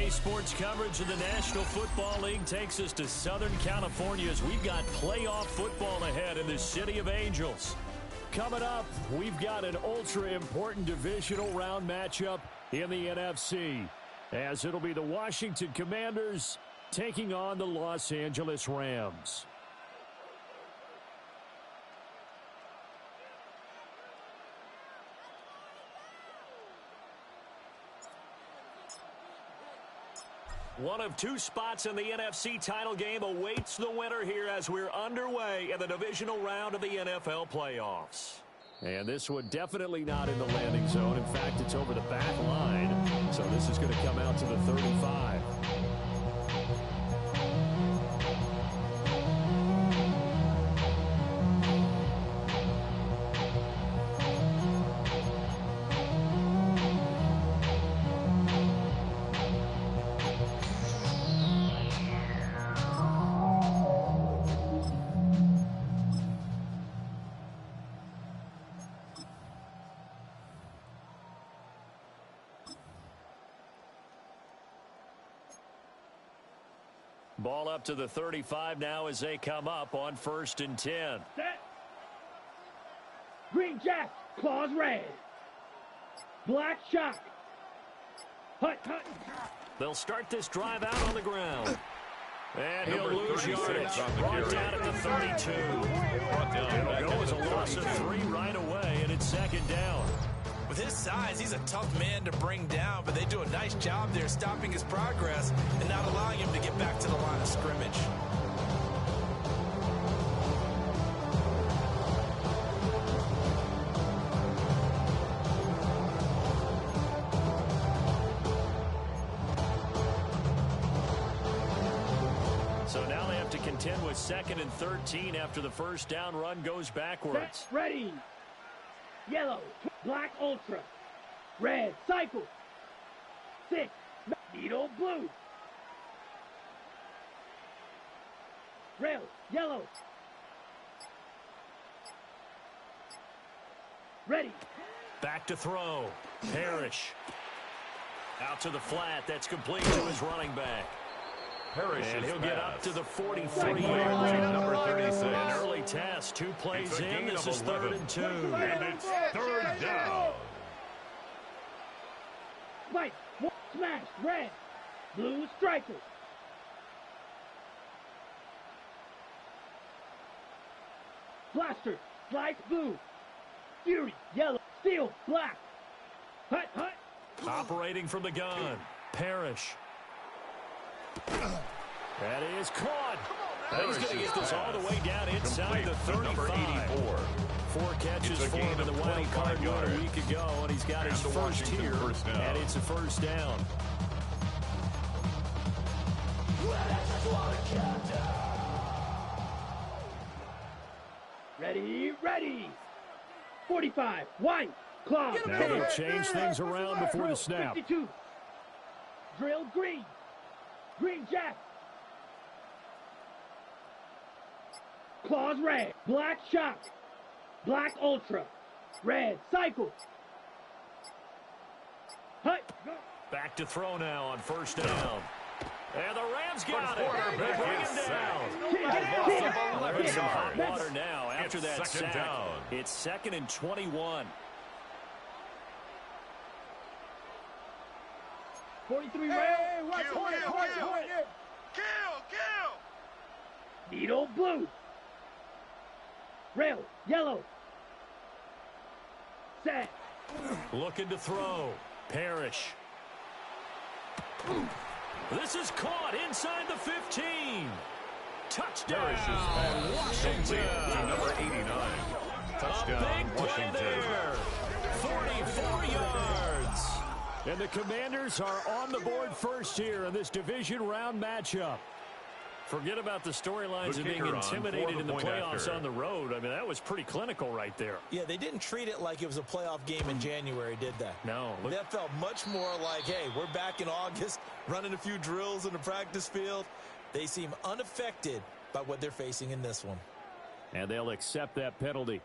Today's sports coverage of the National Football League takes us to Southern California as we've got playoff football ahead in the City of Angels. Coming up, we've got an ultra-important divisional round matchup in the NFC, as it'll be the Washington Commanders taking on the Los Angeles Rams. One of two spots in the NFC title game awaits the winner here as we're underway in the divisional round of the NFL playoffs. And this one definitely not in the landing zone. In fact, it's over the back line. So this is going to come out to the 35. Ball up to the 35 now as they come up on 1st and 10. Set. Green Jack, claws red. Black shock. Hut, hut. They'll start this drive out on the ground. And he'll lose yardage. Brought down at the 32. It'll go as a loss of 3 right away, and it's 2nd down. With his size, he's a tough man to bring down, but they do a nice job there stopping his progress and not allowing him to get back to the line of scrimmage. So now they have to contend with 2nd and 13 after the first down run goes backwards. Set, ready. Yellow, black ultra, red cycle, 6, needle blue, rail, yellow, ready. Back to throw, Parrish. Out to the flat, that's complete to his running back. And he'll get up to the 43 yard number 36. An early test, 2 plays in. This is 3rd and 2. And it's 3rd down. White, smash, red, blue striker. Blaster, slice blue, fury, yellow, steel, black. Hut, hut. Operating from the gun, Parrish. That is caught. He's going to get this all the way down inside the 35. Number 84. 4 catches for him in the wild card a week ago, and he's got his first here, and it's a 1st down. Ready, ready. 45, white, claw. Now they'll change things around before the snap. 52. Drill green. Green jack. Claws red. Black shock. Black ultra. Red cycle. Hut. Back to throw now on 1st down. And the Rams got it. They bring him down. There's some hot water now after that sack. Down. It's 2nd and 21. 43 rail. Kill! Needle blue. Rail yellow. Set. Looking to throw. Parrish. This is caught inside the 15. Touchdown, Washington. To number 89. Touchdown, A big Washington. play there. 44 yards. And the Commanders are on the board first here in this division round matchup. Forget about the storylines of being intimidated in the playoffs on the road. I mean, that was pretty clinical right there. Yeah, they didn't treat it like it was a playoff game in January, did they? No. That felt much more like, hey, we're back in August, running a few drills in the practice field. They seem unaffected by what they're facing in this one. And they'll accept that penalty.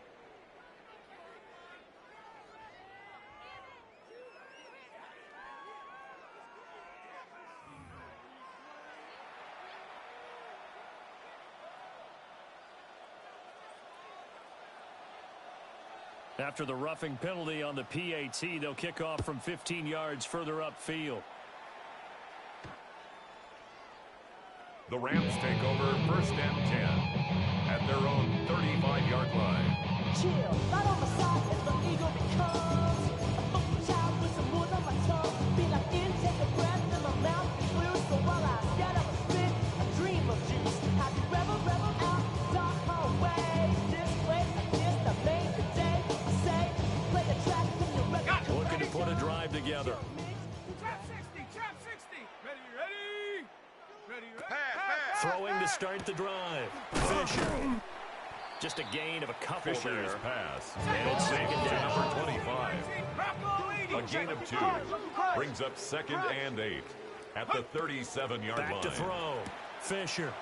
After the roughing penalty on the PAT, they'll kick off from 15 yards further upfield. The Rams take over 1st and 10 at their own 35-yard line. Chill, right on my side as the eagle becomes a funky child with some wood on my tongue. Be like in, take a breath, and my mouth is loose. So while I scatter a spit, a dream of juice. Happy rebel, rebel out, dark hallway. This place, I kiss, I made the day. I say, play the track from your record. Looking to put a drive together. Trap 60, trap 60. Ready, ready. Ready, ready. Throwing to start the drive. Fisher. Just a gain of a couple Fisher's there. pass. And it's second down. Number 25. A gain of 2. Brings up 2nd and 8 at the 37-yard line. Back to throw. Fisher.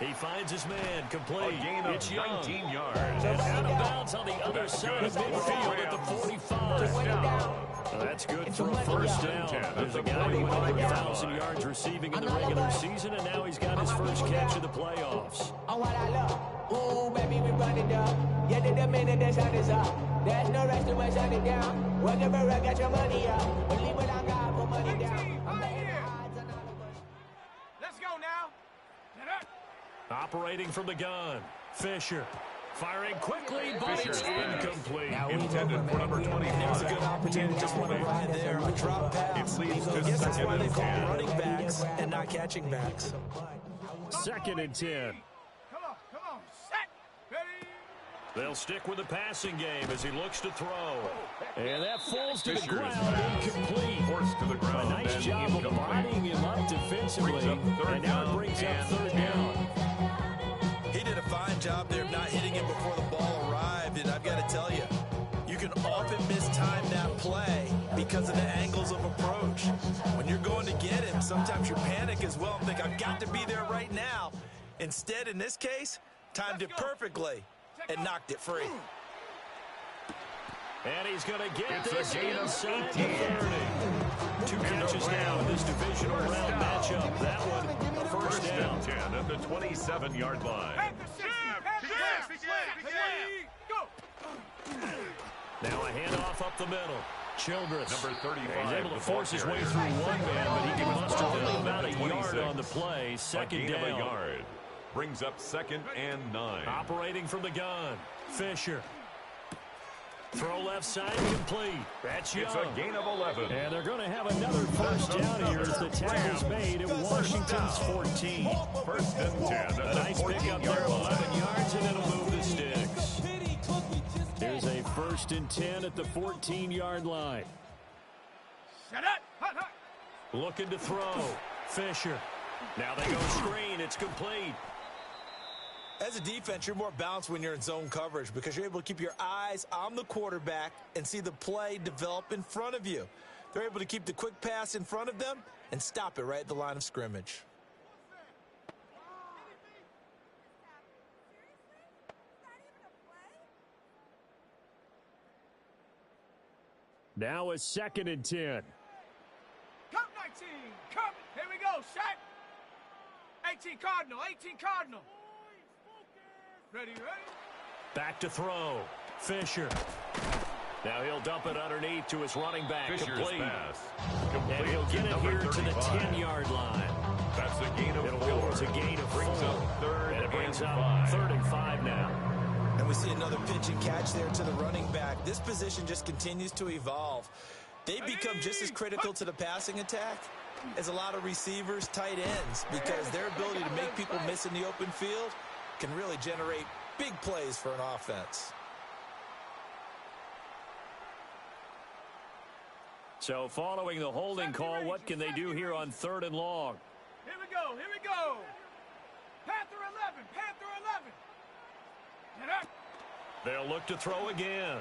He finds his man. Complete. A gain of It's Young. 19 yards. And out of bounds on the other side of midfield at the 45. That's good for a first down. There's a guy who went over 1,000 yards receiving in the regular season, and now he's got his first catch of the playoffs. On what I love. Ooh, baby, we run it up. Yeah, the minute the sun is up. There's no rest to my shut it down. Whatever I got your money up. Believe what I got, put money down. I'm betting the odds on all of us. Let's go now. Get up. Operating from the gun. Fisher. Firing quickly, but it's Fisher's pass. incomplete. Intended for number 25. There's a good opportunity. Just want to ride there. A drop pass. It leads to I guess that's why they 2nd call and 10. running backs and not catching backs. 2nd and 10. Come on. Set. Ready. They'll stick with the passing game as he looks to throw. And that falls to the Fisher's ground, pass. incomplete. Forced to the A ground. nice and job of incomplete. lining him up defensively. Brings up 3rd And now it down brings up and 3rd 10. down. He did a fine job there of not hitting him before the ball arrived, and I've got to tell you, you can often mistime that play because of the angles of approach. When you're going to get him, sometimes you panic as well and think, I've got to be there right now. Instead, in this case, timed it perfectly and knocked it free. And he's going to get It's a this gain of inside the 18. 30. 2 catches now in this divisional round matchup. That one, a first 1st down. and 10 at the 27-yard line. Panther 60. Panther 60. Ready. Go. Now a handoff up the middle. Childress. Number 35. He's able to the force his ball way carrier. through one man, but he can muster Ball only down about at a the yard 26. on the play. A 2nd gain of a down. yard. Brings up 2nd and 9. Operating from the gun. Fisher. Throw left side, complete. That's Young. It's a gain of 11. And they're going to have another first down here as the tackle's made at Washington's 14. 1st and 10 at A the nice pickup there 14-yard of line. 11 yards, and it'll move the sticks. Here's a 1st and 10 at the 14-yard line. Set up. Hut, hut. Looking to throw. Fisher. Now they go screen. It's complete. As a defense, you're more balanced when you're in zone coverage because you're able to keep your eyes on the quarterback and see the play develop in front of you. They're able to keep the quick pass in front of them and stop it right at the line of scrimmage. Now a 2nd and 10. Come 19. Come. Here we go. Set. 18 Cardinal. 18 Cardinal. Ready, ready. Back to throw. Fisher. Now he'll dump it underneath to his running back. Fisher's Complete. pass. And Complete he'll get it number here to the 35. 10-yard line. That's a gain of It'll 4. go as a gain of 4. Brings up 3rd And it brings and up 5. 3rd and 5 now. And we see another pitch and catch there to the running back. This position just continues to evolve. They become just as critical to the passing attack as a lot of receivers, tight ends, because their ability to make people miss in the open field can really generate big plays for an offense. So following the holding call, what can they do here on 3rd and long? Here we go. Here we go. Panther 11. Panther 11. Get up. They'll look to throw again.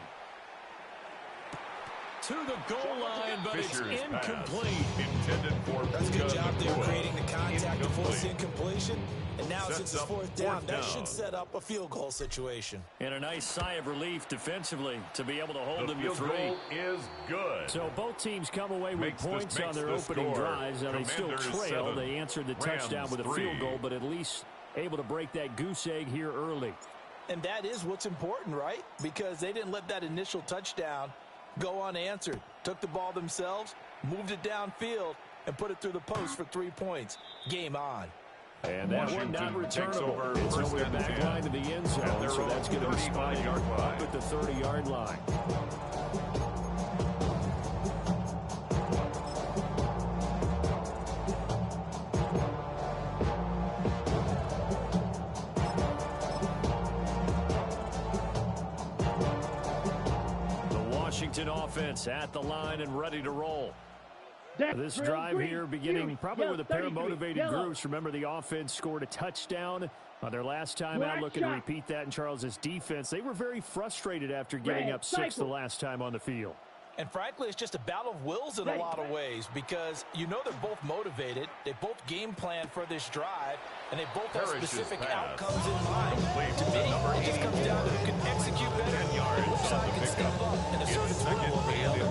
To the goal line, but Fisher's it's incomplete. Pass. Intended for That's a good job there Nakua. creating the contact to force the Incomplete. incompletion. And now Sets since it's up 4th down, 4th that down. should set up a field goal situation. And a nice sigh of relief defensively to be able to hold The them to field 3. goal is good. So both teams come away with Makes points the on their score. opening drives. Now they still Commanders trail. 7, They answered the Rams touchdown with a 3. field goal, but at least able to break that goose egg here early. And that is what's important, right? Because they didn't let that initial touchdown go unanswered. Took the ball themselves, moved it downfield, and put it through the post for 3 points. Game on. And that one not returnable. It's over the back line to the end zone, so that's going to be spotted up at the 30-yard line. The Washington offense at the line and ready to roll. This drive here beginning probably with a pair of motivated groups. Remember, the offense scored a touchdown on their last time out, looking to repeat that in Charles's defense. They were very frustrated after getting up 6 the last time on the field. And frankly, it's just a battle of wills in a lot of ways because you know they're both motivated. They both game plan for this drive, and they both have specific outcomes in mind. To me, it just comes down to who can execute better, which side can step up, and assert its will over the other.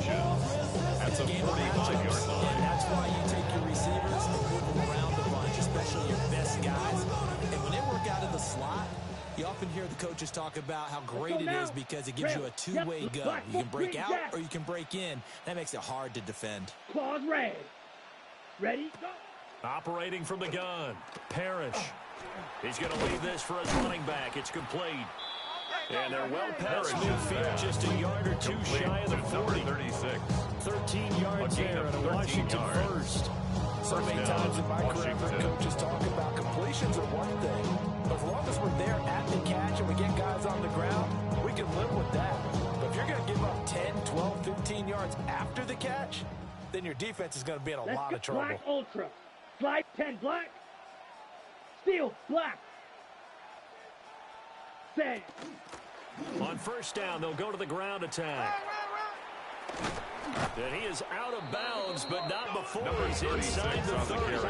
That's a 45-yard line. And that's why you take your receivers and move them around the bunch, especially your best guys. And when they work out of the slot, you often hear the coaches talk about how great it is because it gives you a two-way go. You can break out or you can break in. That makes it hard to defend. Claws red. Ready, go. Operating from the gun, Parrish. He's going to leave this for his running back. It's complete. And they're well past midfield, just a yard or two shy of the 40. 13 yards there at a Washington first. So many times in my career, I've heard coaches talk about completions are one thing. But as long as we're there at the catch and we get guys on the ground, we can live with that. But if you're going to give up 10, 12, 15 yards after the catch, then your defense is going to be in a lot of trouble. Black ultra. Slide 10 black. Steel black. Set. On first down, they'll go to the ground attack. And he is out of bounds, but not before he's inside the 30.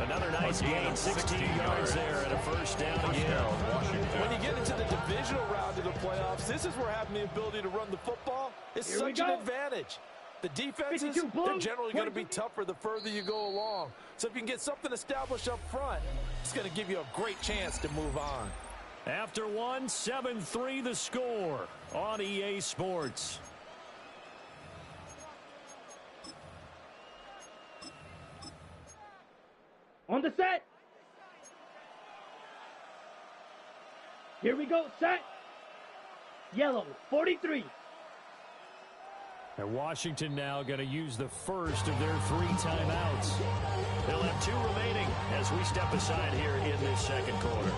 Another nice gain, 16 yards there and a first down again. When you get into the divisional round of the playoffs, this is where having the ability to run the football is such an advantage. The defenses, they're generally going to be tougher the further you go along. So if you can get something established up front, it's going to give you a great chance to move on. After one, 7-3 the score on EA Sports. On the set. Here we go, set. Yellow, 43. And Washington now going to use the first of their 3 timeouts. They'll have 2 remaining as we step aside here in this second quarter.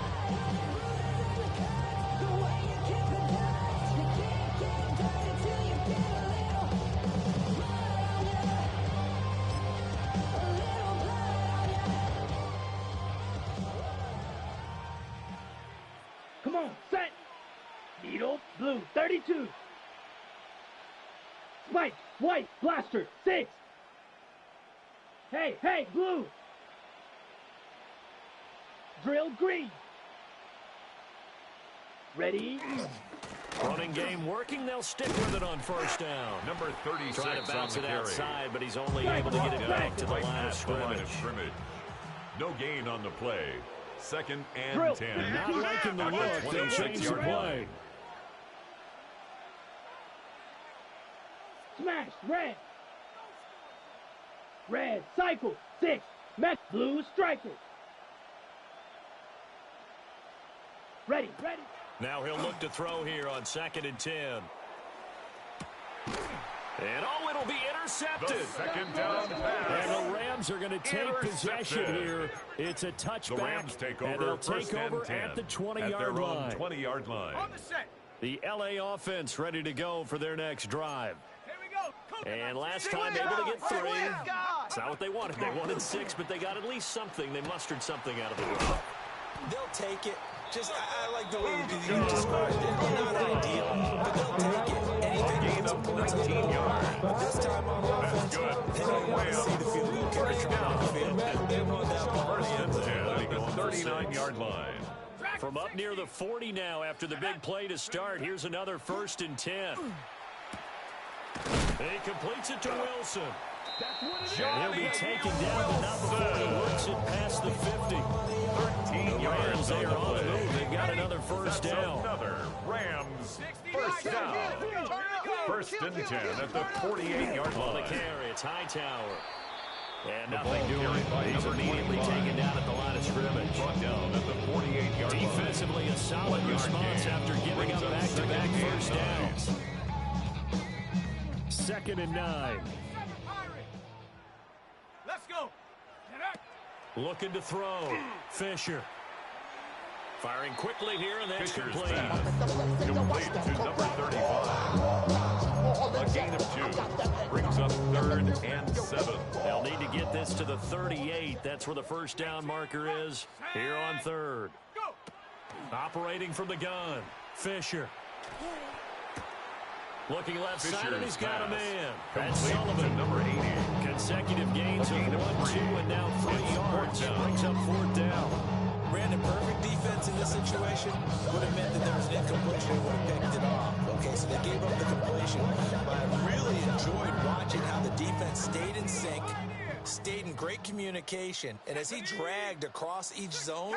Come on, set. Needle, blue, 32. Spike, white, blaster, 6. Hey, blue. Drill, green. Ready. Running game working. They'll stick with it on first down. Number 36 trying to bounce on the it carry. outside, but he's only able to get it back to the line of scrimmage. No gain on the play. Second and Drill. 10. Not liking the look. They'll change the play. Smash, red. Red, cycle, 6. Met, blue, striker. Ready. Now he'll look to throw here on 2nd and 10. And it'll be intercepted. The second down pass. And the Rams are going to take possession here. It's a touchback. The Rams take over, and they'll take over at the 20-yard line. 20-yard line. On the set. The LA offense ready to go for their next drive. Here we go. And last time able to get 3. It's not what they wanted. They wanted 6, but they got at least something. They mustered something out of the room. They'll take it. Just, I like the way you described it. Not ideal, but they'll take it. Anything that's a point 19 yards. But this time on offense, they don't want to see the field goal kicker trying on the field. They want that ball in the 39-yard line. From up near the 40 now after the big play to start. Here's another 1st and 10. He completes it to Wilson. He'll be taken down, but not before he works it past the 50. 13 yards They are on the play. move. They've got another first down. Another Rams first down. First and 10 at the 48-yard On the line. carry, it's Hightower. And The nothing ball doing. carried by He's number immediately 25. taken down at the line of scrimmage. Brought down at the 48-yard line. Defensively, a solid 1 yard response gain. after giving Brings up up back-to-back second and first 9. downs. 2nd and 9. Let's go. Looking to throw. Fisher. Firing quickly here, and that's Fisher's complete. pass. Complete to number 35. A gain of 2. Brings up 3rd and 7. They'll need to get this to the 38. That's where the first down marker is here on 3rd. Go. Operating from the gun. Fisher. Looking left side, and he's got a man. That's Complete to Sullivan. number 80. Consecutive gains of 1, 2, and now 3 yards. Brings up 4th down. Brandon, perfect defense in this situation would have meant that there was an incompletion and would have picked it off. Okay, so they gave up the completion. But I really enjoyed watching how the defense stayed in sync, stayed in great communication, and as he dragged across each zone,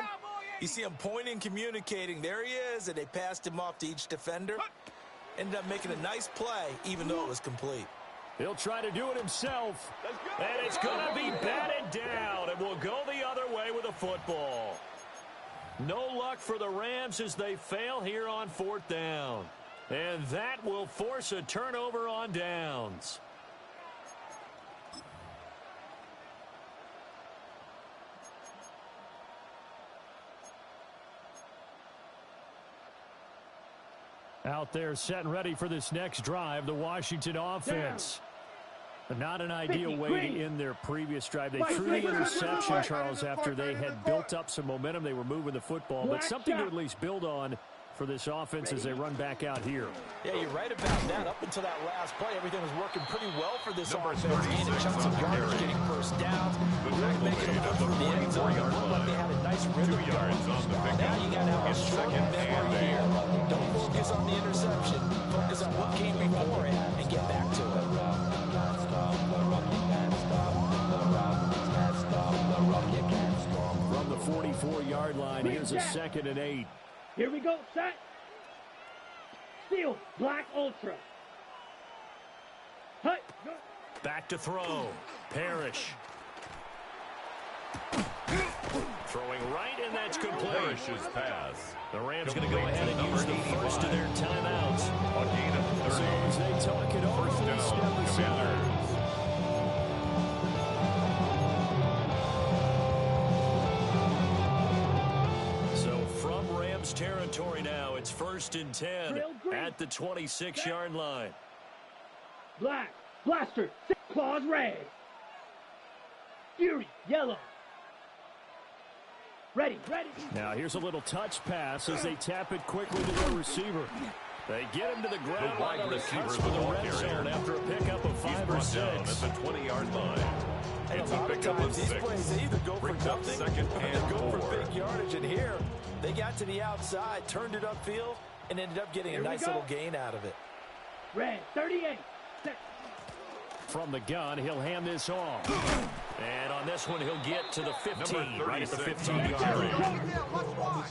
you see him pointing, communicating. There he is, and they passed him off to each defender. Ended up making a nice play, even though it was complete. He'll try to do it himself. And it's going to be batted down, and will go the other way with a football. No luck for the Rams as they fail here on 4th down. And that will force a turnover on downs. Out there set and ready for this next drive, the Washington offense. Not an ideal way to end their previous drive. They threw the interception, Charles, after they had built up some momentum. They were moving the football, but something to at least build on for this offense as they run back out here. Yeah, you're right about that. Up until that last play, everything was working pretty well for this Number offense. Gaining chunks of yardage, getting first downs, really making them look for the end zone. It looked like they had a nice rhythm 2 yards going. on the pickup. Now you got to have a It's strong 2nd and memory 8. here. Don't focus on the interception. Focus on what came before it and get back to it. From the 44-yard line, here's a 2nd and 8. Here we go, set. Steel, black ultra. Hut. Back to throw. Parrish. Throwing right, and that's complete. Parrish's pass. The Rams going to go ahead and use the first of their timeouts. A gain of 30. So as they talk it over, First we down, step aside. Commanders. So from Rams territory now, it's 1st and 10 at the 26-yard line. Black, blaster, claws red. Fury, yellow. Ready. Now here's a little touch pass as they tap it quickly to their receiver. They get him to the ground The wide on the receiver, cusp the of the ball red carrier. zone after a pickup of He's 5 or brought down at 6. the 20-yard line. And It's a a lot of pickup of times these 6. plays, they either go for Brings up nothing 2nd or and they go 4. for big yardage. And here, they got to the outside, turned it upfield, and ended up getting a Here we nice go. little gain out of it. Red, 38. From the gun, he'll hand this off. And on this one, he'll get to the 15, Number right at the 36 on the 15-yard carry. line.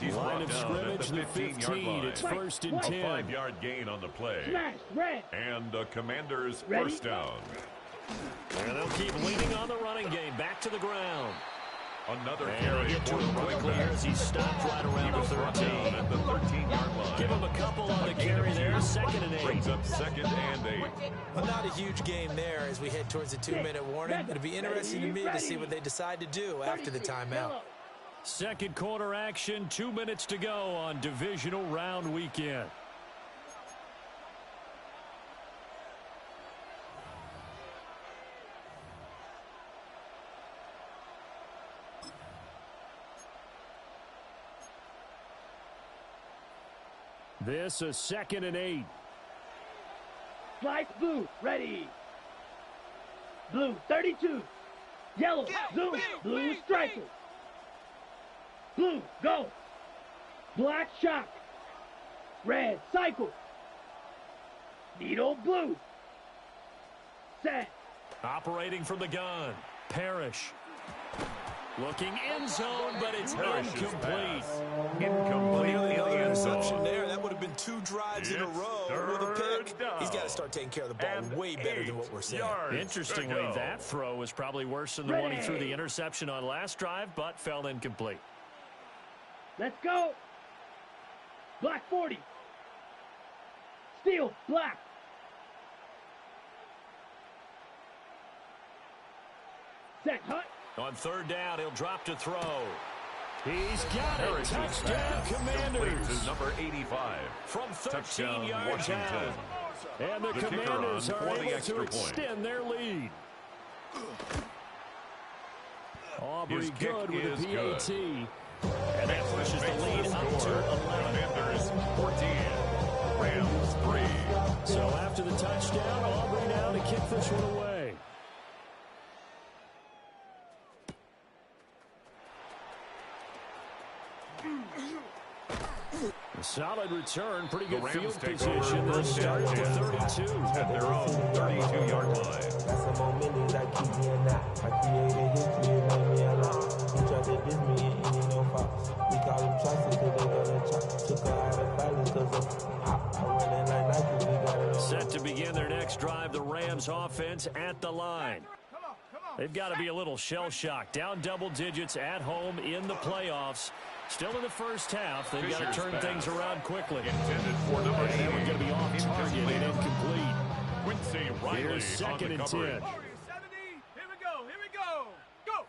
He's Line brought of down scrimmage, at the the 15-yard 15. line. It's 1st and A 10. 5-yard gain on the play. Smash, red. And the Commanders' Ready? first down. And they'll keep leaning on the running game. Back to the ground. Another And carry they'll get to for him the running quickly back. as he stopped right around He the was brought 13. down at the 13-yard line. Give him a couple on the A gain carry of there. 2. 2nd and 8. Brings up 2nd and 8. Well, not a huge game there as we head towards the 2-minute warning. It'll be interesting to me to see what they decide to do after the timeout. Second quarter action, 2 minutes to go on divisional round weekend. This a 2nd and 8. Slice blue, ready. Blue, 32. Yellow, zoom, blue striker. Blue, go. Black shock. Red, cycle. Needle, blue. Set. Operating from the gun. Parrish. Looking end zone, but it's Parrish's incomplete. pass. Incomplete in the end zone. 2 drives in a row with a pick. He's got to start taking care of the ball way better than what we're seeing. Interestingly, that throw was probably worse than the one he threw the interception on last drive, but fell incomplete. Let's go. Black 40. Steel, black. Set, hut. On 3rd down, he'll drop to throw. He's got it. Touchdown, Commanders. To number 85. From 13 Touchdown, yards Washington. out. And the Commanders are able to extend their lead. Aubrey good with the PAT. And that pushes the lead up to 11. Commanders 14. Rams 3. So after the touchdown, Aubrey now to kick this one away. A solid return, pretty good field position. They start at the 32. At their own 32-yard line. Got some more millions that keep me in that. I created history and made me alive. He tried to diss me and he no fox. We call him Chaucer cause they got a chop. Took her out of violence cause of hop. I run it like Nike, we got it on. Set to begin their next drive, the Rams offense at the line. They've got to be a little shell-shocked. Down double digits at home in the playoffs. Still in the first half. They've got to turn things around quickly. Intended for number 8. We're going to be off target and incomplete. Quincy Riley Here's 2nd and 10. 70. Here we go. Here we go. Go.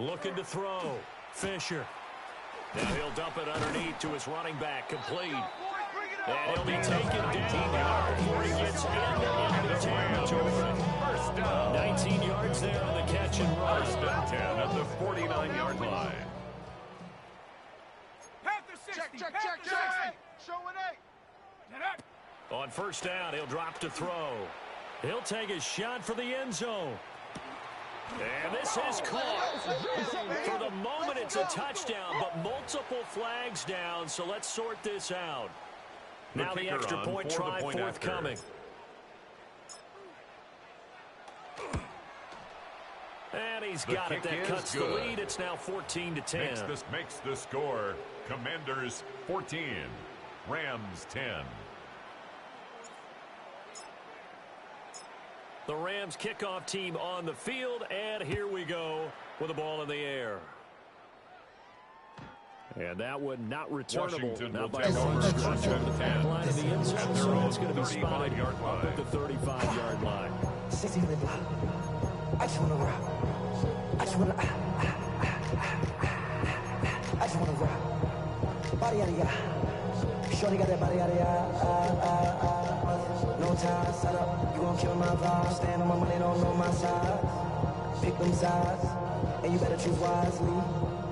Looking to throw. Fisher. Now he'll dump it underneath to his running back. Complete. And he'll be taken down before he gets into the territory. First down. 19 yards there on the catch and run. First and 10 at the 49-yard line. Check. Showing 8. On 1st down, he'll drop to throw. He'll take a shot for the end zone. And this is caught. For the moment, it's a touchdown, but multiple flags down, so let's sort this out. Now the extra point try forthcoming. And he's got it. That cuts the lead. It's now 14-10. Makes the score. Commanders 14. Rams 10. The Rams kickoff team on the field, and here we go with the ball in the air. And that one not returnable. Washington not will by take a long over stretch first over and the back 10. line of the end zone, At their so own it's going to be spotted 35-yard up line. at the 35-yard line. 60 minute block. I just wanna rock. I just wanna I just wanna rock. Body out of ya. Shorty got that body out of ya. No time, set up. You gon' kill my vibe. Stand on my money, don't know my size. Pick them sides, and you better choose wisely.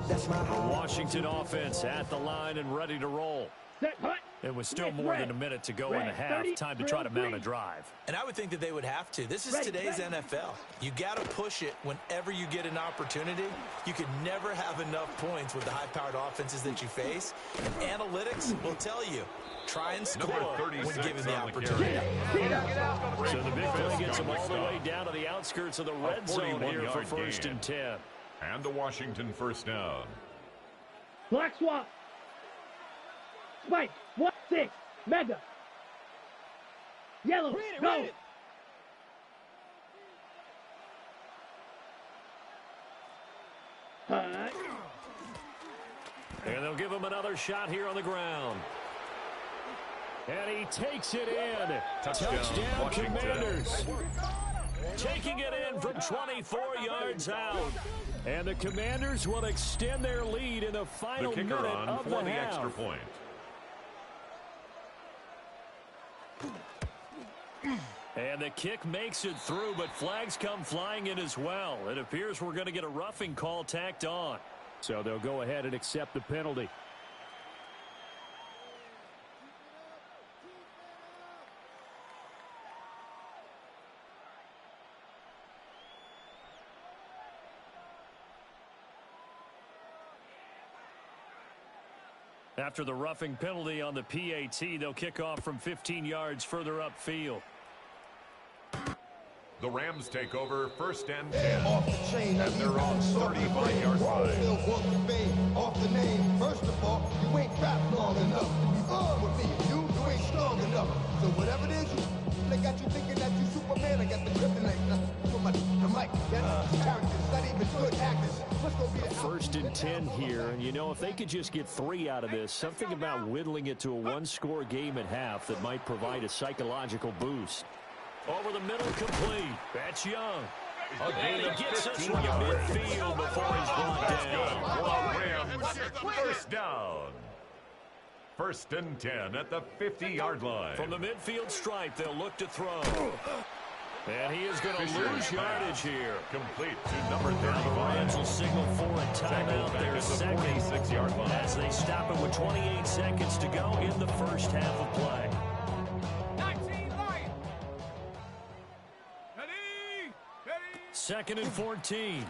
That's my home. Washington offense at the line and ready to roll. Set, hut. It was still more than a minute to go in the half. Time to try to mount a drive. And I would think that they would have to. This is today's NFL. You got to push it whenever you get an opportunity. You can never have enough points with the high-powered offenses that you face. And analytics will tell you, try and score when given the opportunity. So the big play gets them all the way down to the outskirts of the red zone here for 1st and 10. And the Washington first down. Black swap. Spike. 1-6. Mega. Yellow. Go. Hut. And they'll give him another shot here on the ground. And he takes it in. Touchdown Commanders. Taking it in from 24 yards out. And the Commanders will extend their lead in the final the kicker minute on of for the the half. extra point. And the kick makes it through, but flags come flying in as well. It appears we're going to get a roughing call tacked on. So they'll go ahead and accept the penalty. After the roughing penalty on the PAT, they'll kick off from 15 yards further upfield. The Rams take over 1st and 10. Off the chain, at their own 35-yard line. Off the name, first of all, you ain't rap long enough to be with me. So whatever it is, they got you thinking that you Superman. I got the kryptonite. So much. The mic. That's characters. Not even good actors. Let's go be First and 10 here, and you know, if they could just get 3 out of this, something about whittling it to a one-score game at half that might provide a psychological boost. Over the middle, complete. That's Young. And he gets this one to midfield before he's brought down. First down. First and 10 at the 50-yard line. From the midfield stripe, they'll look to throw. And he is going to lose yardage here. Complete to number The 35. Rams will signal for a timeout their second 46-yard line. as they stop it with 28 seconds to go in the first half of play. 19 Lions. Ready. Second and 14.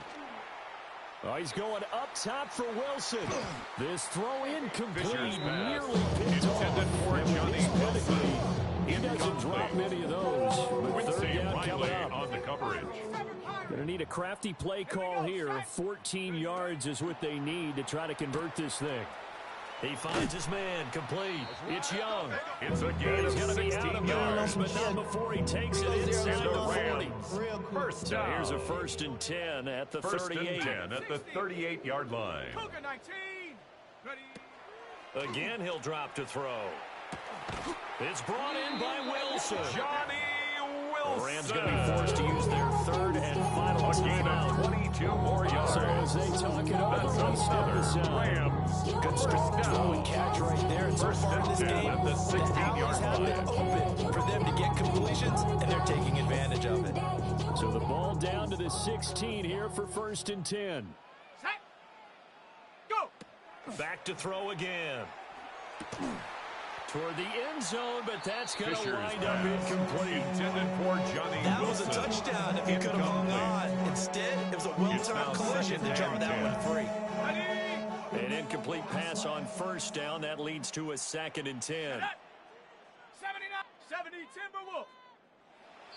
Oh, he's going up top for Wilson. This throw incomplete, Fisher's pass. nearly picked Intended off. for And with Johnny his Wilson. pedigree, he doesn't drop many of those. But third Quincy down coming Riley up. on the coverage. Going to need a crafty play call here. 14 yards is what they need to try to convert this thing. He finds his man, complete. It's Young. It's a gain He's of going to be out 16 of yards. bounds, but not before he takes it inside the 40. Rams. First So down. here's a first and 10 at the First 38. and 10 at the 38-yard line. Cougar 19. Ready. Again, he'll drop to throw. It's brought in by Wilson. Johnny The Rams Wilson. going to be forced to use their third and final A gain timeout. of 22 more yards. So as they talk it over, That's they step another aside. Rams. Good throw and catch right there. And so First far in and this 10 game, at the the 16-yard Owls have line. been open for them to get completions, and they're taking advantage of it. So the ball down to the 16 here for first and 10. Set. Go. Back to throw again. Toward the end zone, but that's going to Fisher's wind up pass. incomplete. Intended for Johnny That was Wilson. a touchdown if you could have hung on. Incomplete. Instead, it was a It's well-timed now collision to second jar and that 10. one free. Ready. An incomplete pass on first down. That leads to a second and 10. 79. 70 Timberwolves.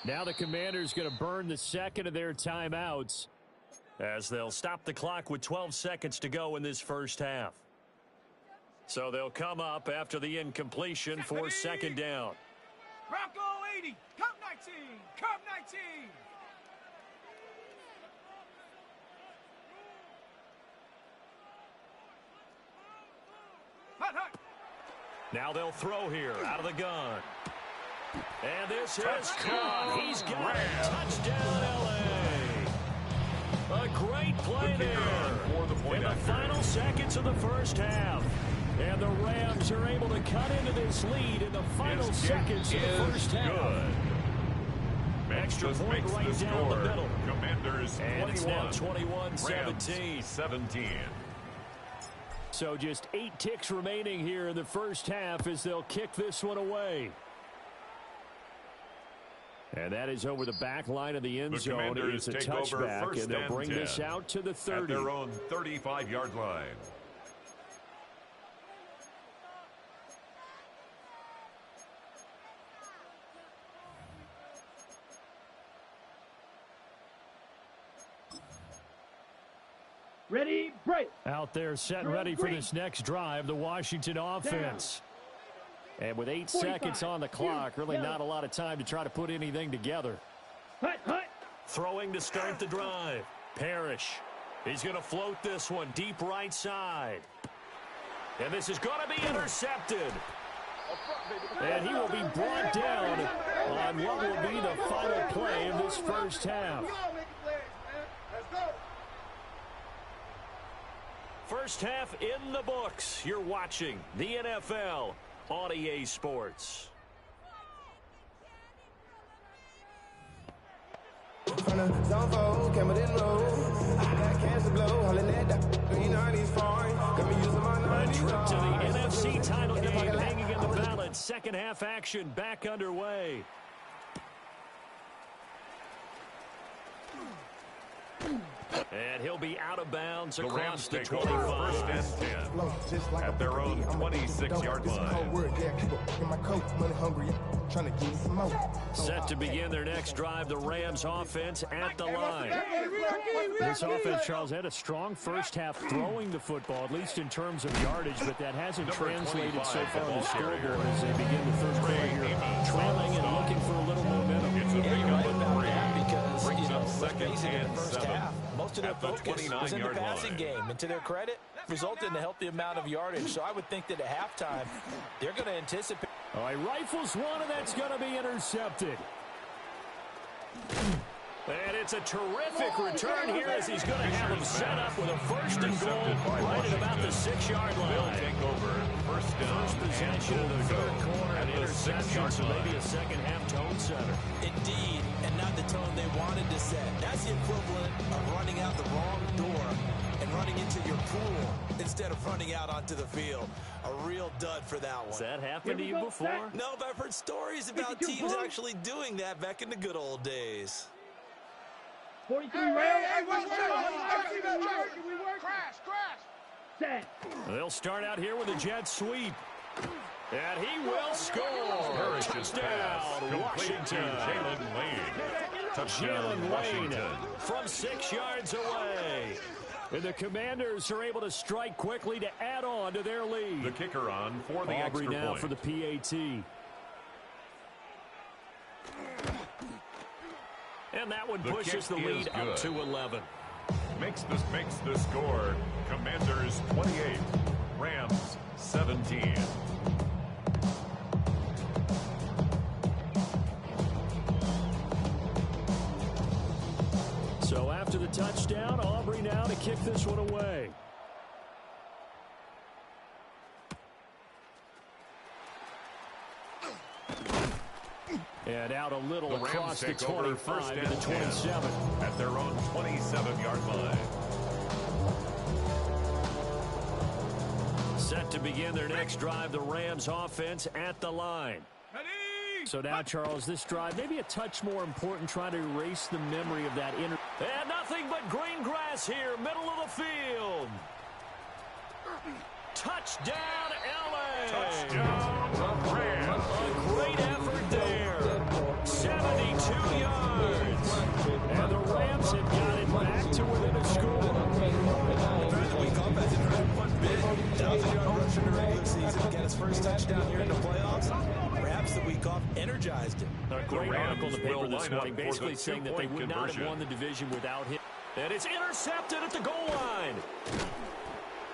Now the Commanders going to burn the second of their timeouts as they'll stop the clock with 12 seconds to go in this first half. So they'll come up after the incompletion for second down. Bronco 80. Cup 19. Cup 19. Hot, hot. Now they'll throw here out of the gun. And this is caught. He's got it. Touchdown, L.A. A great play there For the point in the after. final seconds of the first half. And the Rams are able to cut into this lead in the final His kick seconds of the is first half. good. Extra Memphis point makes right the down the score. middle. Commanders And it's now 21. 21-17. Rams 17. So just 8 ticks remaining here in the first half as they'll kick this one away. And that is over the back line of the end The zone. Commanders It's a take over touchback, first and they'll and bring 10 this out to the 30. At their own 35-yard line. Ready, break. Out there set and ready for this next drive, the Washington offense. And with 8 seconds on the clock, really not a lot of time to try to put anything together. Hut, hut. Throwing to start the drive. Parrish. He's going to float this one deep right side. And this is going to be intercepted. And he will be brought down on what will be the final play of this first half. First half in the books. You're watching the NFL on EA Sports. From the zone fold, Cameron Road. I got cancer glow, hollering at that green 90s foreign. Got me using my A 90s trip to the hard. NFC title game hanging in the balance. Second half action back underway. And he'll be out of bounds The Rams across the take over 25. first and 10 at their own 26-yard line. Set to begin their next drive, the Rams offense at the line. This offense, Charles, had a strong first half throwing the football, at least in terms of yardage, but that hasn't translated so far on the scoreboard as they begin the third quarter here, trailing and looking for a little momentum. It's a big Right number about 3. that because, Brings up let's second face it, in and the first 7 half, most of their at the focus was in the 29-yard passing line. game. And to their credit, resulted in a healthy amount of yardage. So I would think that at halftime, they're going to anticipate. All right, rifles one, and that's going to be intercepted. And it's a terrific return here as he's going to have him set up with a first and goal right at about the 6-yard line. They'll take over first down. First possession of the third quarter, an at the interception, 6-yard so line. maybe a second-half tone setter. Indeed, and not the tone they wanted to set. That's the equivalent of running out the wrong door and running into your pool instead of running out onto the field. A real dud for that one. Has that happened to you before? No, but I've heard stories about teams actually doing that back in the good old days. 43 Hey, rounds. hey, watch out. Crash. Set. They'll start out here with a jet sweep. And he will score. Parrish's pass Touchdown, complete to Washington. Jalen Lane. Touchdown, Jalen Lane Washington. from 6 yards away. And the Commanders are able to strike quickly to add on to their lead. The kicker on for the Aubrey extra now point. for the PAT. And that one The pushes the kick lead is up good. to 11. Makes the score. Commanders 28, Rams 17. So after the touchdown, Aubrey now to kick this one away. And out a little The Rams across the take over 25 to and the 10 27. at their own 27-yard line. Set to begin their next drive, the Rams offense at the line. So now, Charles, this drive maybe a touch more important, trying to erase the memory of that And nothing but green grass here, middle of the field. Touchdown, LA! Touchdown, the Rams. A great effort there. 72 yards. And the Rams have got it back to within a score. The week off hasn't hurt one bit. 1,000-yard rush in the regular season. Got his first touchdown here in the playoffs. Perhaps the week off energized him. A great article in the paper will this line morning up for basically the saying that they two-point would not have conversion. won the division without him. And it's intercepted at the goal line.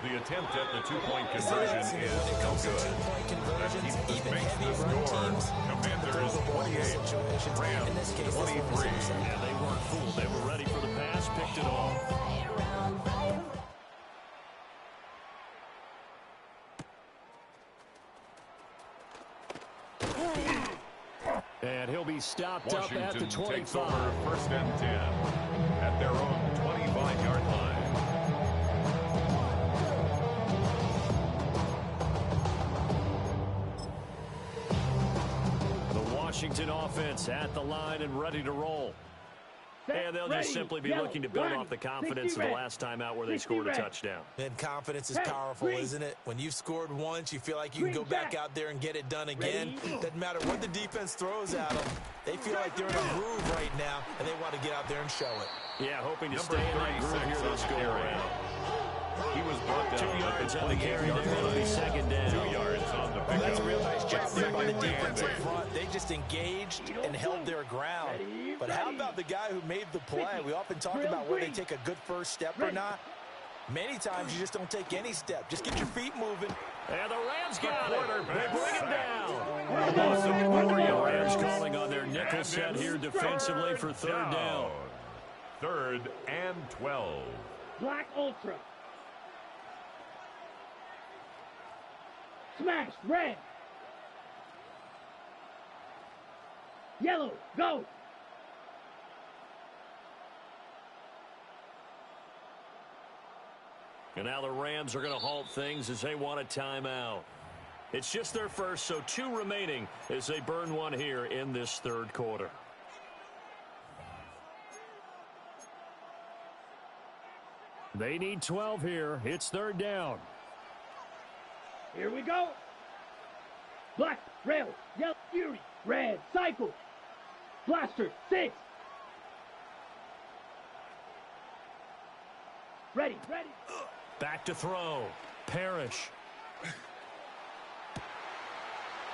The attempt at the two-point conversion is When it no comes to good. two-point conversions, That even makes heavy the run score. teams Commanders throw the ball in 28, situations. Rams In this case, this one was 23. intercepted. And they weren't fooled. They were ready for the pass, picked it off. And he'll be stopped up at the Washington takes 25. over first and 10 at their own 25-yard line. The Washington offense at the line and ready to roll. And they'll just simply be looking to build off the confidence of the last time out where they scored a touchdown. And confidence is powerful, isn't it? When you've scored once, you feel like you can go back out there and get it done again. Doesn't matter what the defense throws at them. They feel like they're in a groove right now, and they want to get out there and show it. Yeah, hoping to Number stay in that groove 36 here this on the go carry. around. He was brought down 2 yards on the carry. 28-yard It'll be line. second down. 2 yards on the pickup. That's a real nice job there by the Second and defense up 8. front. They just engaged and held their ground. But how about the guy who made the play? We often talk about whether they take a good first step or not. Many times you just don't take any step. Just get your feet moving. And the Rams got it. quarterback They bring him sack. down. Awesome. The Rams calling on their nickel And set it's here defensively for third down. Third and 12. Black Ultra. Smash. Red. Yellow. Go. And now the Rams are going to halt things as they want a timeout. It's just their first, so 2 remaining as they burn one here in this third quarter. They need 12 here. It's third down. Here we go. Black, rail, yellow, fury, red, cycle. Blaster, 6. Ready. Back to throw. Parrish.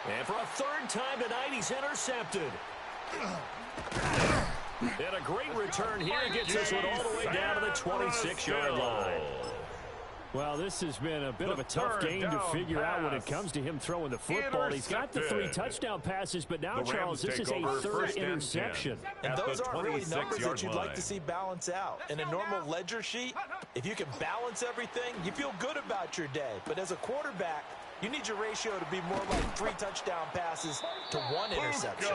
And for a third time tonight, he's intercepted. And a great return here gets this one all the way down to the 26-yard line. Well, this has been a bit of a tough game to figure out when it comes to him throwing the football. He's got the 3 touchdown passes, but now, Charles, this is a third interception. And those aren't really numbers that you'd like to see balance out. In a normal ledger sheet, if you can balance everything, you feel good about your day. But as a quarterback, you need your ratio to be more like 3 touchdown passes to 1 interception.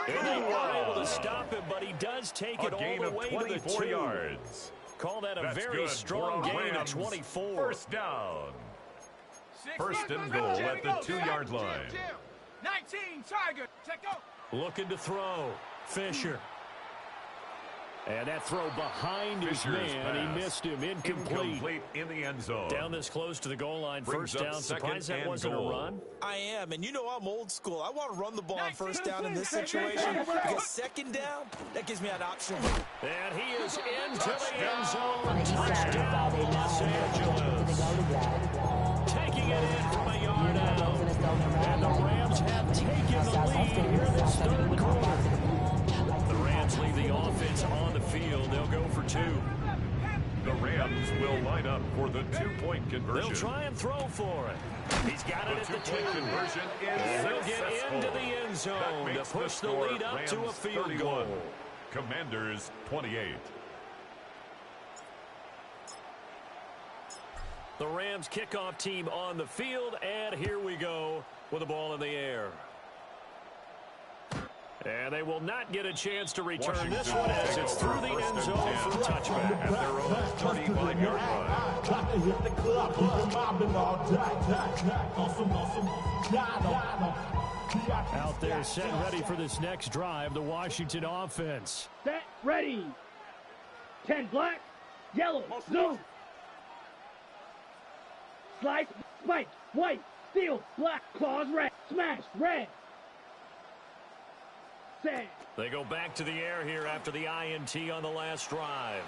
And they weren't able to stop him, but he does take it all the way to the 2. yards. Call that a very strong gain of 24. First down. First and goal at the 2-yard line. 19, Tiger. Check out. Looking to throw. Fisher. And that throw behind his Fisher's man. pass. He missed him. Incomplete. In the end zone. Down this close to the goal line. Brings First up down. second Surprised that and wasn't goal. a run. I am, and you know I'm old school. I want to run the ball on first down in this situation because second down, that gives me an option. And he is into the end zone. Touchdown, Los Angeles. Taking it in from a yard out. And the Rams have taken the lead here this third quarter. The Rams leave the offense on the field. They'll go for 2. The Rams will line up for the 2-point conversion. They'll try and throw for it. He's got it at the 2. Conversion is And they'll get successful. into the end zone to push the lead up to a field 31, goal. Commanders 28. The Rams kickoff team on the field, and here we go with the ball in the air. And they will not get a chance to return this one as it's through the end zone for a touchback. At their own 35-yard line. Out there set and ready for this next drive, the Washington offense. Set, ready. 10 black, yellow, zone. Slice, spike, white, steel, black, claws, red, smash, red. Set. They go back to the air here after the INT on the last drive.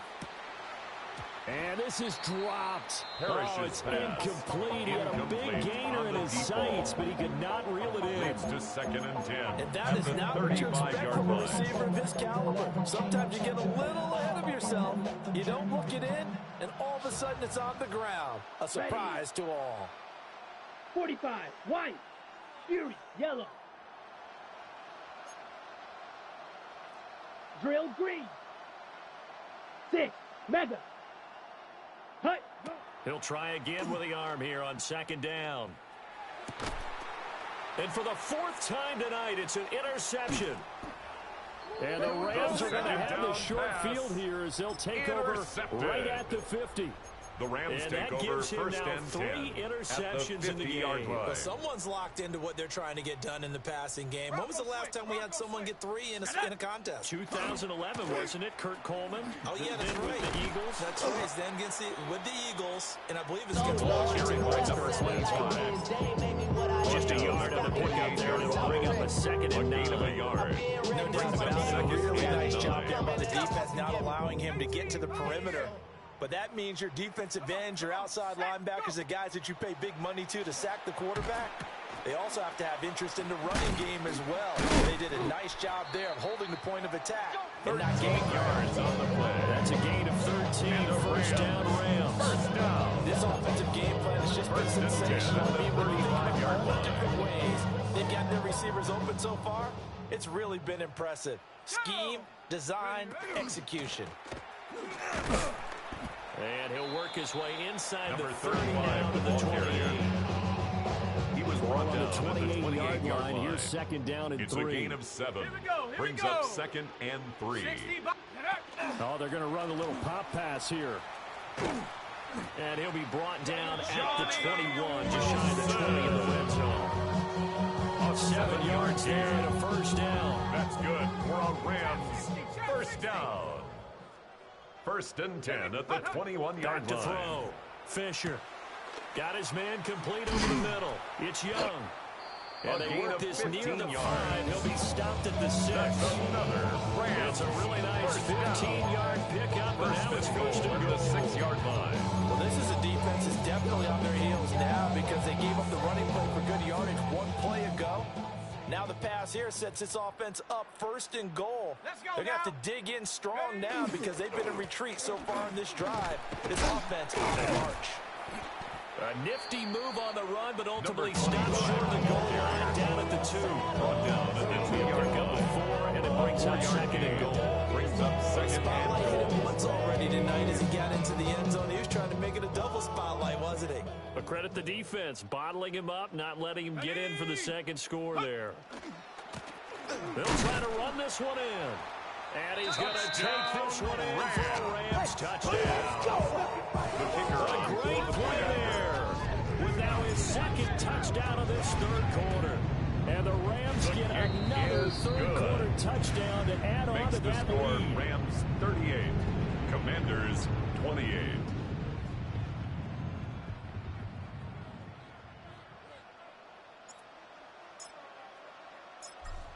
And this is dropped. Parrish's It's pass. incomplete. He had a big Incomplete gainer on in the his deep sights, ball. but he could not reel it in. Leads to second and 10. And that is not what you expect from a receiver of his caliber. Sometimes you get a little ahead of yourself. You don't look it in, and all of a sudden it's on the ground. A surprise to all. 45, white, fury, yellow. Drill, green. 6, mega. Hut, go. He'll try again with the arm here on second down. And for the 4th time tonight, it's an interception. And the Rams are going to have the short field here as they'll take over right at the 50. The Rams And take that over gives him first now and 3 10 interceptions at the in the 50-yard game. line. But someone's locked into what they're trying to get done in the passing game. When was the last time we had someone get 3 in a contest? 2011, wasn't it? Kurt Coleman. Oh, yeah, that's Then right. with the Eagles. That's right. It's then against with the Eagles, and I believe it's against Washington. Just a yard on the pickup there, and it'll bring up a second and 9. Gain of a yard. No doubt about it. Really nice job there by the defense, not allowing him to get to the perimeter. But that means your defensive ends, your outside linebackers, the guys that you pay big money to sack the quarterback, they also have to have interest in the running game as well. They did a nice job there of holding the point of attack and not gaining yards on the play. That's a gain of 13. First down, Rams. First down. This offensive game plan has just been sensational. I mean, when you think about all the different ways they've got their receivers open so far, it's really been impressive. Scheme, design, execution. And he'll work his way inside Number the 30 35, down to the ball 28. carrier. He was brought On down the at the 28-yard 28-yard line. line. Here's second down and It's 3. a gain of 7. Here we go. Brings up second and 3. 60, Oh, they're going to run a little pop pass here. And he'll be brought down at the 21, just shy of the 20 in the red zone. 7 yards there and a first down. That's good for a Rams first down. First and 10 at the 21-yard line. To throw. Fisher. Got his man complete over the middle. It's Young. And they work this near the 5. He'll be stopped at the 6. It's a really nice 15-yard pickup, and now it's first and goal. The 6-yard line. Well, this is a defense that's definitely on their heels now because they gave up the running play for good yardage one play ago. Now the pass here sets this offense up first and goal. They're going to have to dig in strong now because they've been in retreat so far in this drive. This offense on the march. A nifty move on the run, but ultimately stops short of the goal line down at the 2. Brought down at the 2-yard line. 4, and it brings up second and goal. Brings up second Spotlight and hit goal. him once already tonight as he got into the end zone. He was trying to make it a double spotlight, wasn't he? But credit the defense, bottling him up, not letting him get in for the second score there. They'll try to run this one in. And he's going to take this one in for a Rams touchdown. A great play there. With now his second touchdown of this third quarter. And the Rams get another third-quarter touchdown to add on to that lead. Rams 38, Commanders 28.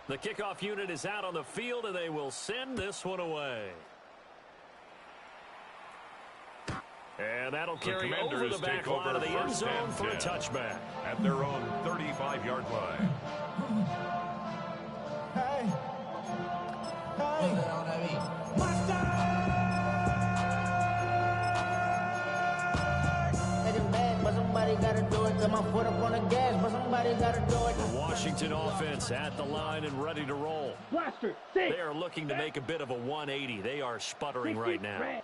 The kickoff unit is out on the field, and they will send this one away. And that'll carry over the back line of the end zone for a touchback. At their own 35-yard line. Hey. Hey. But somebody gotta do it. Got my foot up on the gas, but somebody gotta do it. The Washington offense at the line and ready to roll. Blaster, they are looking to make a bit of a 180. They are sputtering right now.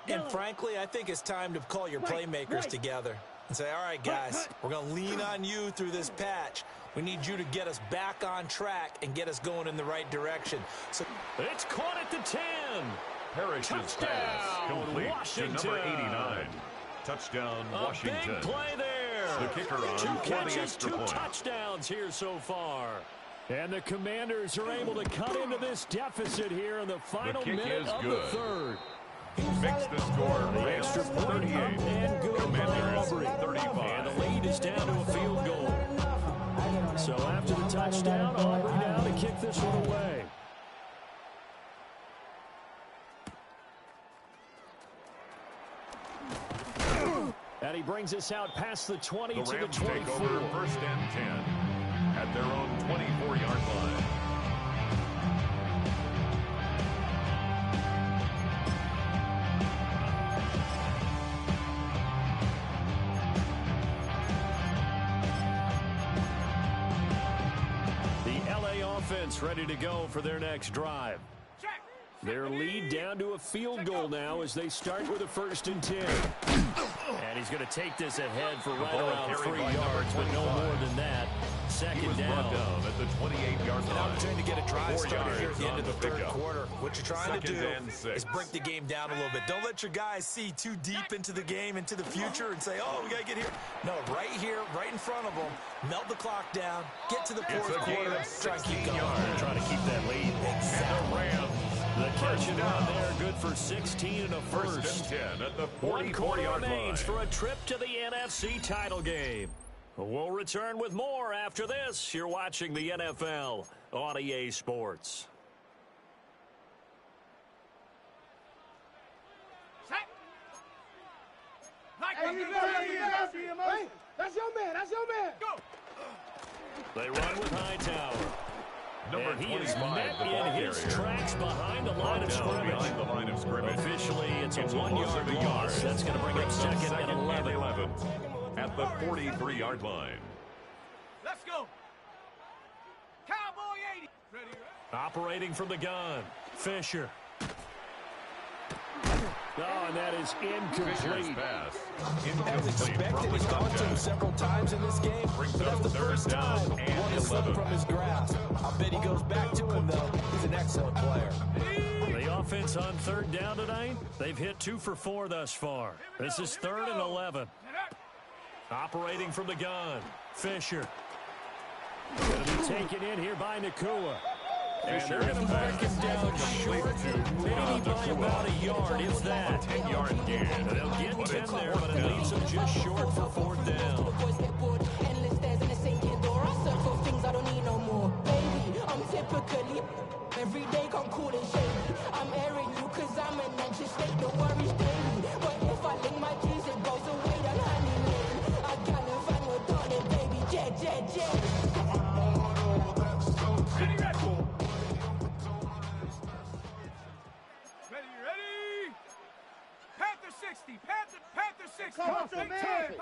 And frankly, I think it's time to call your playmakers together and say, all right, guys, we're going to lean on you through this patch. We need you to get us back on track and get us going in the right direction. So it's caught at the 10. Parrish's pass complete Washington. to number 89. Touchdown, Washington. Big play there. The kicker on 2 for catches, the extra 2 point. touchdowns here so far. And the Commanders are able to cut into this deficit here in the final minute of the third. Makes the score Rams 38, and good Commanders Aubrey. 35. And the lead is down to a field goal. So after the touchdown, Aubrey now to kick this one away. And he brings us out past the 20 to the 24. Take over first and 10 at their own 24-yard line. The LA offense ready to go for their next drive. Their lead down to a field goal now as they start with a 1st and 10. And he's going to take this ahead for right around 3 yards, but no more than that. Second down. Down at the 28-yard line. An opportunity to get a drive started here at the end of the third quarter. What you're trying to do is break the game down a little bit. Don't let your guys see too deep into the game, into the future, and say, oh, we got to get here. No, right here, right in front of them, melt the clock down, get to the fourth quarter, try to keep going. Try to keep that lead. And the Rams. The catch and run there, good for 16 and a first. First and 10 at the 1 quarter 44-yard line. remains for a trip to the NFC title game. We'll return with more after this. You're watching the NFL on EA Sports. That's your man. That's your man. Go. They run with Hightower. Number and he is 25, met the ball in his carrier. tracks behind the line of scrimmage. Behind the line of scrimmage. Officially, it's a It's 1-yard loss. That's going to bring up second and 11. At the 43-yard line. Let's go. Cowboy 80. Ready, right? Operating from the gun. Fisher. Oh, and that is Fisher's incomplete. pass. As expected, he's gone to him several times in this game, but that's the first time one is slipping from his grasp. I'll bet he goes back to him, though. He's an excellent player. The offense on 3rd down tonight, they've hit 2 for 4 thus far. This is 3rd and 11. Operating from the gun. Fisher. Going to be taken in here by Nakua. And they're going to mark him down short, maybe by about a yard, if that. 10-yard gain. They'll get 10 there, but it leaves them just short for fourth down. Every day come cool and shady. I'm airing you cause I'm an anxious state. No worries daily. But if I link my keys, it goes away down honey lane. I gotta find your darling baby. Jet, jet, jet. Ready? Panther 60. Panther 60. Pioneer.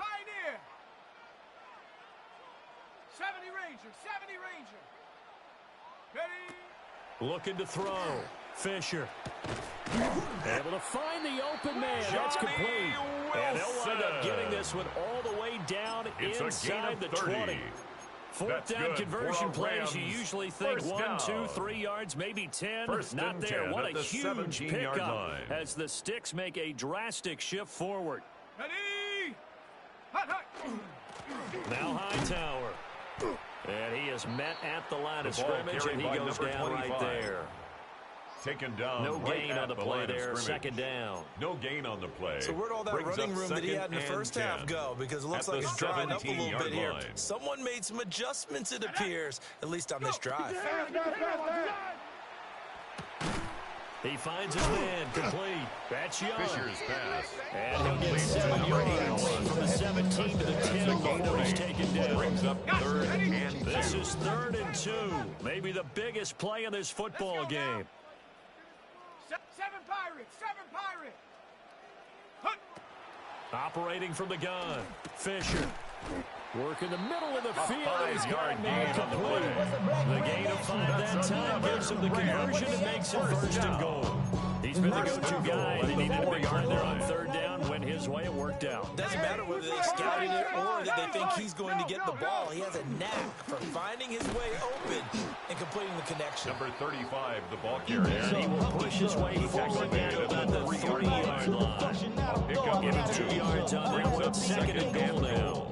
70 Ranger. Ready? Looking to throw. Fisher. Able to find the open man. That's complete. And they'll wind up getting this one all the way down inside the 20. Fourth down conversion plays, you usually think 1, 2, 3 yards, maybe 10. Not there. What a huge pickup as the Sticks make a drastic shift forward. Ready? Hut. Now Hightower. And he is met at the line of scrimmage, and he goes down right there. Taken down. No gain on the play there. Second down. No gain on the play. So where'd all that running room that he had in the first half go? Because it looks like it's drying up a little bit here. Someone made some adjustments, it appears, at least on this drive. He finds his man complete. That's Young. Fisher's pass. And he'll get 7 yards from the 17 to the 10. Gato's taken down. Brings up 3rd and 2. This is 3rd and 2. Maybe the biggest play in this football game. 7 Pirate. Hut. Operating from the gun. Fisher. Work in the middle of the field. He's got a man gain on the complete. The gain of 5 that time gives him the conversion and makes it 1st and goal. He's been the go-to guy. They needed a big play there on 3rd down. Went his way. It worked out. Doesn't matter whether they scouted it or that they think he's going to get the ball. He has a knack for finding his way open and completing the connection. Number 35, the ball carrier. He will push his way forward down to about the 3-yard line. Give him 2 yards on that one. 2nd and goal now.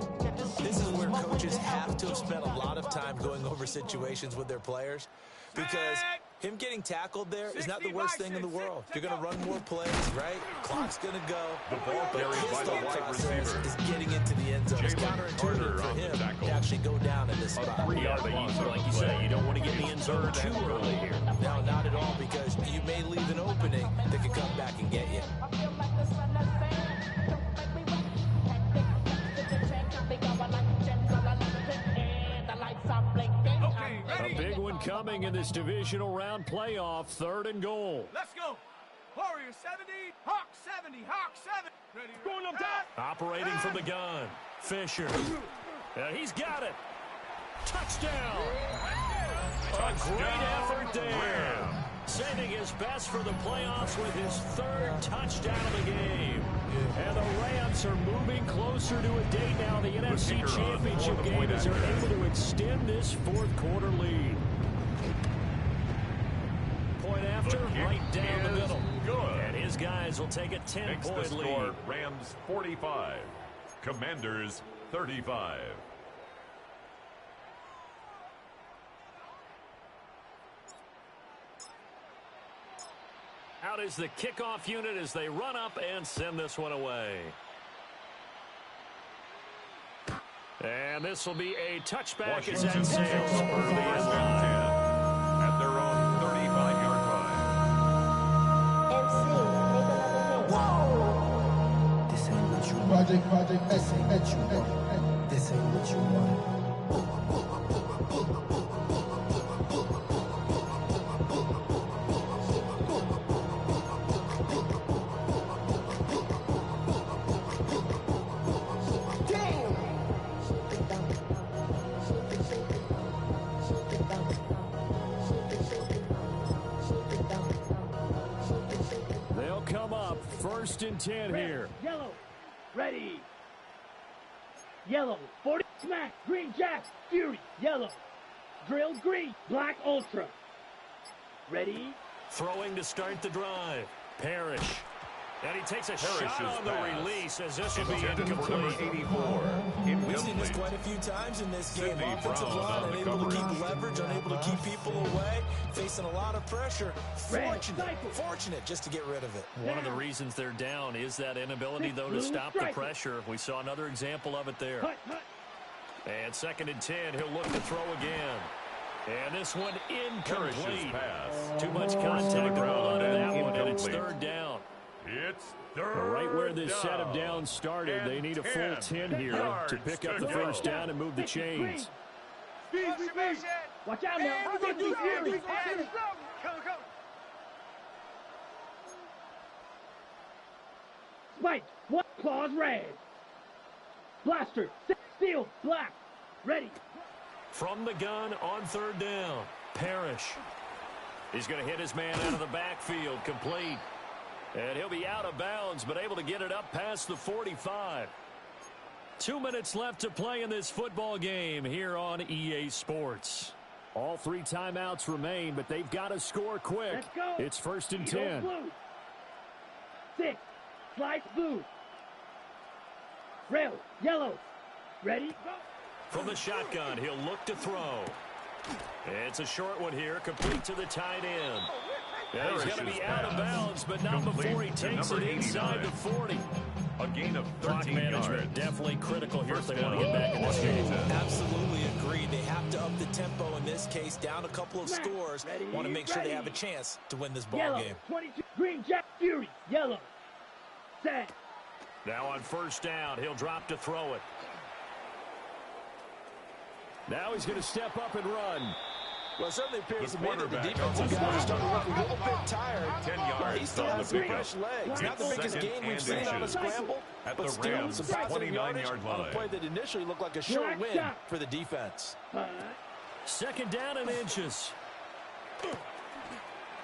This is where coaches have to have spent a lot of time going over situations with their players, because him getting tackled there is not the worst thing in the world. You're going to run more plays, right? Clock's going to go. The ball carried by the wide receiver is getting into the end zone. It's counterintuitive for him to actually go down in this spot. Yeah, but like you say, you don't want to get in the end zone too early here. No, not at all, because you may leave an opening that could come back and get you. A big one coming in this divisional round playoff. 3rd and goal. Let's go. Warrior 70. Hawk 70. Ready. Going up top. Operating from the gun. Fisher. He's got it. Touchdown. A great effort there. Saving his best for the playoffs with his 3rd touchdown of the game. And the Rams are moving closer to a date now. The NFC Championship game as they're able to extend this 4th quarter lead. Point after, right down the middle. Good. And his guys will take a 10-point lead. Rams 45. Commanders 35. Out is the kickoff unit as they run up and send this one away. And this will be a touchback as that sails early in the at their own 35-yard line. This ain't what you want. Project, this ain't what you want. This ain't what you want. They'll come up 1st and 10 here. Yellow. Ready. Yellow. 40. Smack. Green Jack. Fury. Yellow. Drilled green. Black Ultra. Ready. Throwing to start the drive. Parrish. And he takes a Parrish's shot on the pass. release as this will be Intended for number incomplete. 84. We've seen this Incomplete. quite a few times in this game. Sidney Offensive Brown line on the unable to coverage. keep leverage, unable to keep people away, facing a lot of pressure. Fortunate just to get rid of it. One of the reasons they're down is that inability, though, to stop the pressure. We saw another example of it there. And 2nd and 10, he'll look to throw again. And this one Parrish's incomplete. pass. Too much contact to hold on to that one, and it's Incomplete. 3rd down. It's third Right where this down. set of downs started, And they need a full 10 here to pick up the first down and move the chains. Watch out now. Hey, we're gonna do Fury. Go. Spike, one claws red. Blaster, steel, black. Ready. From the gun on 3rd down, Parrish. He's going to hit his man out of the backfield, complete. And he'll be out of bounds, but able to get it up past the 45. 2 minutes left to play in this football game here on EA Sports. All 3 timeouts remain, but they've got to score quick. Let's go. It's 1st and Eagle 10. blue. 6, slice blue. Rail, yellow. Ready, go. From the shotgun, he'll look to throw. It's a short one here, complete to the tight end. And he's going to be out of bounds, but not before he takes it inside the 40. A gain of Clock 13 management yards. definitely critical here if First they want to down. get back in this game. Absolutely agreed. They have to up the tempo in this case, down a couple of scores. Want to make sure they have a chance to win this ball Yellow, game. 22. Green, Jack, Fury. Yellow. Set. Now on 1st down, he'll drop to throw it. Now he's going to step up and run. Well, it certainly appears The to me that the quarterback defensive on the guys are spot. starting to look a little bit tired. 10 Well, he yards still on the has some pickup. fresh legs. Not the It's biggest 2nd gain we've and seen on a inches. scramble, At but the still Rams' some positive 29-yard yardage on a line. play that initially looked like a sure Black win shot. for the defense. 2nd down and inches.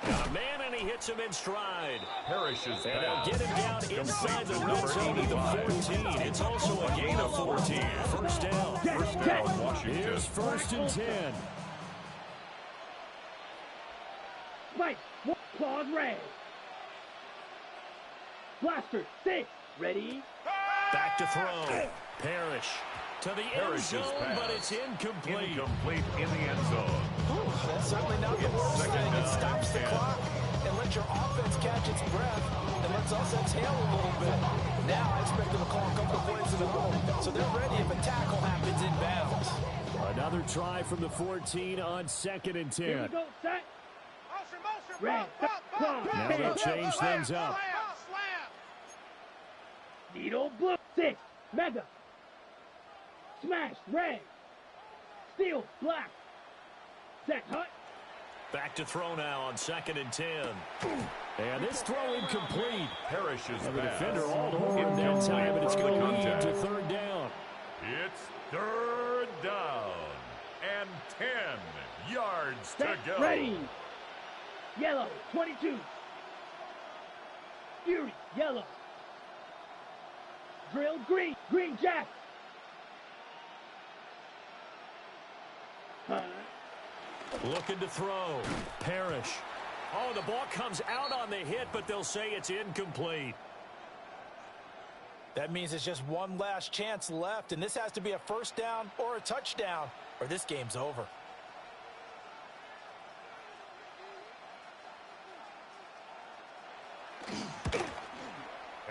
Got a man, and he hits him in stride. Parrish's And they'll pass. get him down inside the red Number zone at the 85. 14. It's also a gain of 14. 1st down. First down, Washington. Here's 1st and 10. Spike, one claws red. Blaster, 6. Ready. Back to throw. Parrish to the end Parrish's zone, pass. but it's incomplete. Incomplete in the end zone. That's certainly not the It's worst 2nd thing. It down stops the and 10. clock and lets your offense catch its breath and lets us exhale a little bit. Now I expect them to call a couple of plays in a row, so they're ready if a tackle happens inbounds. Another try from the 14 on 2nd and Here we 10. go, set. Motion, Red, claw, Now they'll change things up. Slam. Needle blue, 6. Mega. Smash, red. Steel, black. Set, hut. Back to throw now on 2nd and 10. And this throw incomplete. Parrish's And the pass. defender all over him that time, but it's going to lead to 3rd down. It's 3rd down and 10 yards to Set, go. ready. Yellow, 22. Fury, yellow. Drill, green. Green, Jack. Looking to throw. Parrish. Oh, the ball comes out on the hit, but they'll say it's incomplete. That means it's just one last chance left, and this has to be a 1st down or a touchdown, or this game's over.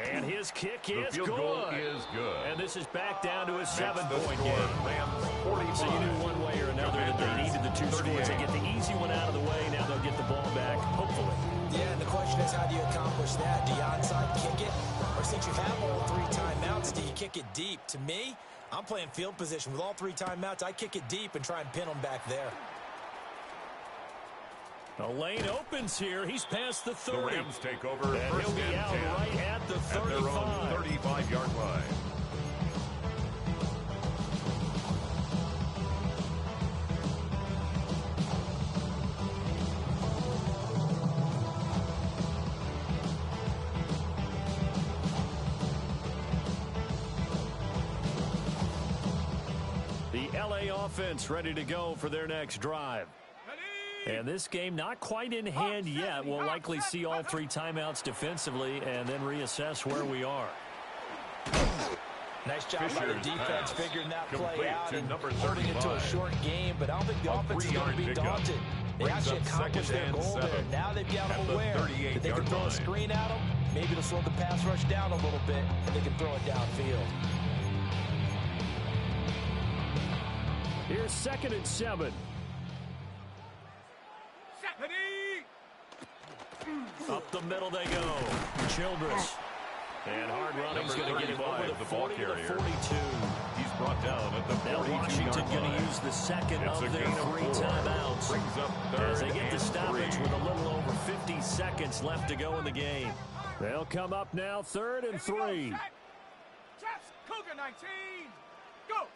And his kick The is field goal good. is good. And this is back down to a Makes the 7-point score game. Rams 45. So you knew one way or another that they needed the 2 scores. They get the easy one out of the way. Now they'll get the ball back, hopefully. Yeah, and the question is, how do you accomplish that? Do you onside kick it? Or since you have all 3 timeouts, do you kick it deep? To me, I'm playing field position. With all 3 timeouts, I kick it deep and try and pin them back there. The lane opens here. He's past the 30. The Rams take over And first he'll be and out 10 right at the at their own 35. 35-yard line. The LA offense ready to go for their next drive. And this game not quite in hand yet. We'll likely see all 3 timeouts defensively and then reassess where we are. Nice job by the defense figuring that play Complete out and number holding it to a short game, but I don't think the offense is going to be daunted. They actually accomplished their goal there. Now they've got them aware that they can throw a screen at them. Maybe it'll slow the pass rush down a little bit, and they can throw it downfield. Here's 2nd and 7. Up the middle they go. Childress. And hard running's going to get him over the 40 to the 42. He's brought down at the 42-yard line. Now Washington going to use the second of their 3 timeouts. As they get the stoppage with a little over 50 seconds left to go in the game. They'll come up now 3rd and 3. Cougar 19. Go.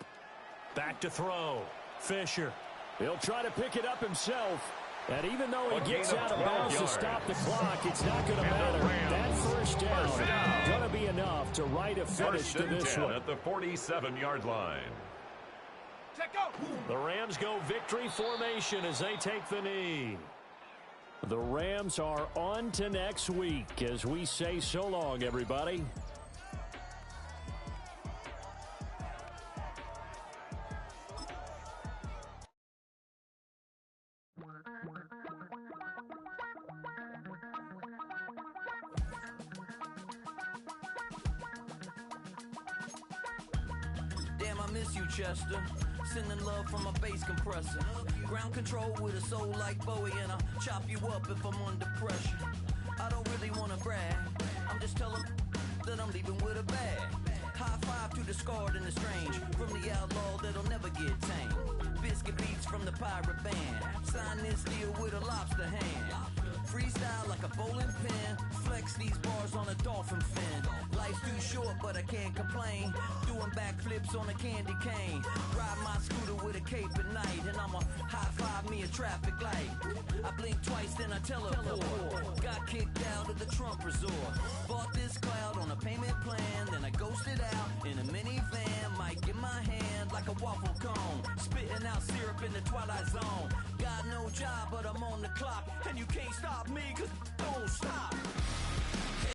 Back to throw. Fisher. He'll try to pick it up himself. And even though he gets out of bounds to stop the clock, it's not going to matter. That first down going to be enough to write a finish to this one. At the 47-yard line. The Rams go victory formation as they take the knee. The Rams are on to next week as we say so long, everybody. Damn, I miss you, Chester. Sending love from a bass compressor. Ground control with a soul like Bowie, and I'll chop you up if I'm under pressure. I don't really want to brag. I'm just telling that I'm leaving with a bag. High five to the scarred and the strange. From the outlaw that'll never get tamed. Biscuit beats from the pirate band. Sign this deal with a lobster hand. Freestyle like a bowling pin. Flex these bars on a dolphin fin. Life's too short, but I can't complain. Doing backflips on a candy cane. Ride my scooter with a cape at night. And I'ma high five me a traffic light. I blink twice, then I teleport. Got kicked out of the Trump resort. Bought this cloud on a payment plan. Then I ghosted out in a minivan. Mic in my hand like a waffle cone. Spitting out syrup in the twilight zone. Got no job, but I'm on the clock. And you can't stop me, cause don't stop.